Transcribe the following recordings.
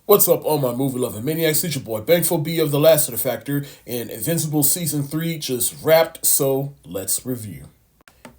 What's up, all my movie-loving maniacs? It's your boy Bankful B of the Lassiter Factor, and Invincible Season 3 just wrapped, so let's review.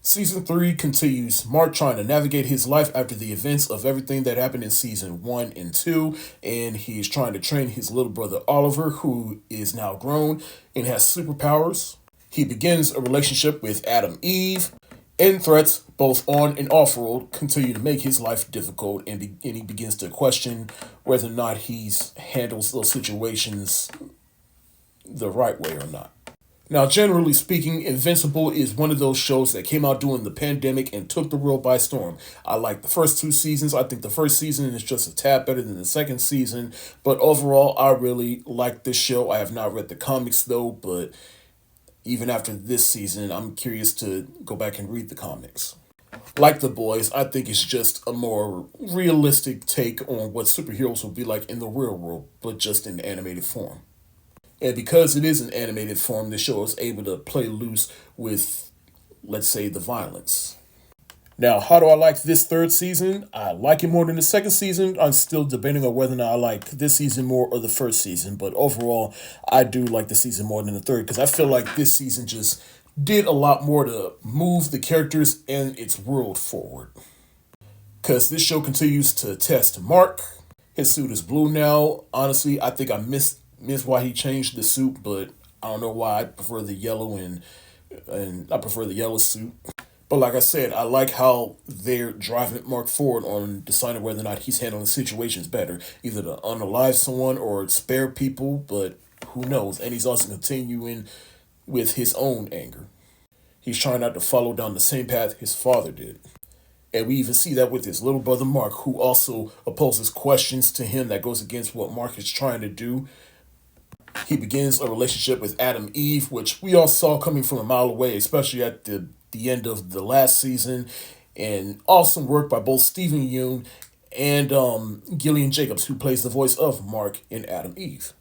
Season 3 continues Mark trying to navigate his life after the events of everything that happened in Season 1 and 2, and he is trying to train his little brother Oliver, who is now grown and has superpowers. He begins a relationship with Adam Eve, and threats, both on and off-road, continue to make his life difficult, and he begins to question whether or not he handles those situations the right way or not. Now, generally speaking, Invincible is one of those shows that came out during the pandemic and took the world by storm. I like the first two seasons. I think the first season is just a tad better than the second season, but overall, I really like this show. I have not read the comics, though, but even after this season, I'm curious to go back and read the comics. Like The Boys, I think it's just a more realistic take on what superheroes will be like in the real world, but just in animated form. And because it is an animated form, the show is able to play loose with, let's say, the violence. Now, how do I like this third season? I like it more than the second season. I'm still debating on whether or not I like this season more or the first season. But overall, I do like the season more than the third because I feel like this season just did a lot more to move the characters and its world forward. Because this show continues to test Mark. His suit is blue now. Honestly, I think I missed why he changed the suit, but I don't know why. I prefer the yellow and I prefer the yellow suit. But like I said, I like how they're driving Mark forward on deciding whether or not he's handling situations better. Either to unalive someone or spare people, but who knows. And he's also continuing with his own anger. He's trying not to follow down the same path his father did. And we even see that with his little brother Mark, who also opposes questions to him that goes against what Mark is trying to do. He begins a relationship with Adam Eve, which we all saw coming from a mile away, especially at the end of the last season. And awesome work by both Stephen Yeun and Gillian Jacobs, who plays the voice of Mark in Adam Eve.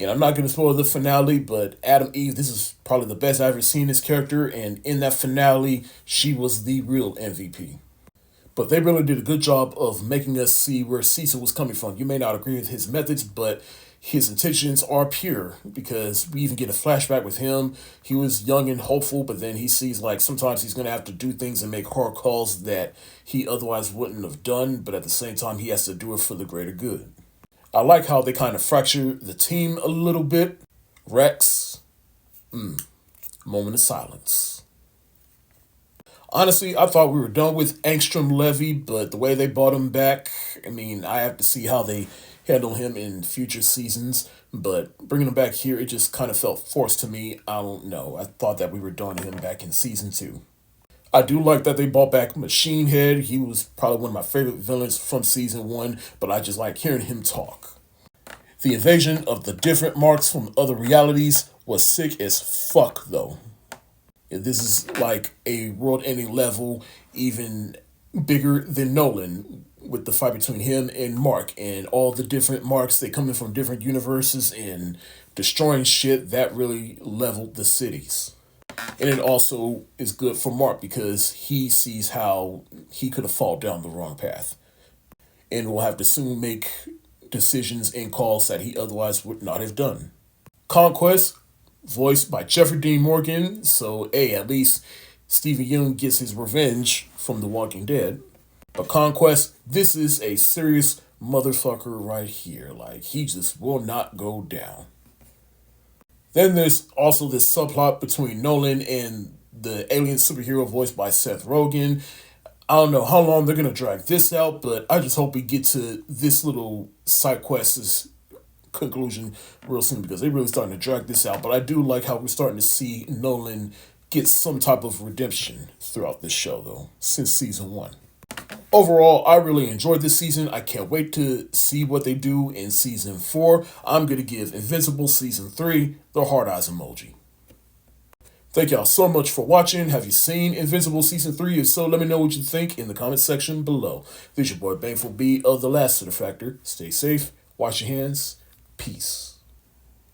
And I'm not going to spoil the finale, but Adam Eve, this is probably the best I've ever seen this character. And in that finale, she was the real MVP. But they really did a good job of making us see where Caesar was coming from. You may not agree with his methods, but his intentions are pure because we even get a flashback with him. He was young and hopeful, but then he sees like sometimes he's going to have to do things and make hard calls that he otherwise wouldn't have done, but at the same time, he has to do it for the greater good. I like how they kind of fracture the team a little bit. Rex, moment of silence. Honestly, I thought we were done with Angstrom Levy, but the way they brought him back, I mean, I have to see how they handle him in future seasons, but bringing him back here, it just kind of felt forced to me. I don't know. I thought that we were done with him back in season 2. I do like that they brought back Machine Head. He was probably one of my favorite villains from season 1, but I just like hearing him talk. The invasion of the different Marks from other realities was sick as fuck, though. This is like a world-ending level, even bigger than Nolan, with the fight between him and Mark and all the different Marks. They come in from different universes and destroying shit that really leveled the cities. And it also is good for Mark because he sees how he could have fallen down the wrong path and will have to soon make decisions and calls that he otherwise would not have done. Conquest, voiced by Jeffrey Dean Morgan, so at least Stephen Yeun gets his revenge from The Walking Dead. But Conquest, this is a serious motherfucker right here. Like, he just will not go down. Then there's also this subplot between Nolan and the alien superhero voiced by Seth Rogen. I don't know how long they're going to drag this out, but I just hope we get to this little side quest's conclusion real soon because they're really starting to drag this out. But I do like how we're starting to see Nolan get some type of redemption throughout this show, though, since season 1. Overall, I really enjoyed this season. I can't wait to see what they do in season 4. I'm going to give Invincible season 3 the hard eyes emoji. Thank y'all so much for watching. Have you seen Invincible season 3? If so, let me know what you think in the comment section below. This is your boy Bankful B of the Lassiter Factor. Stay safe, wash your hands, peace.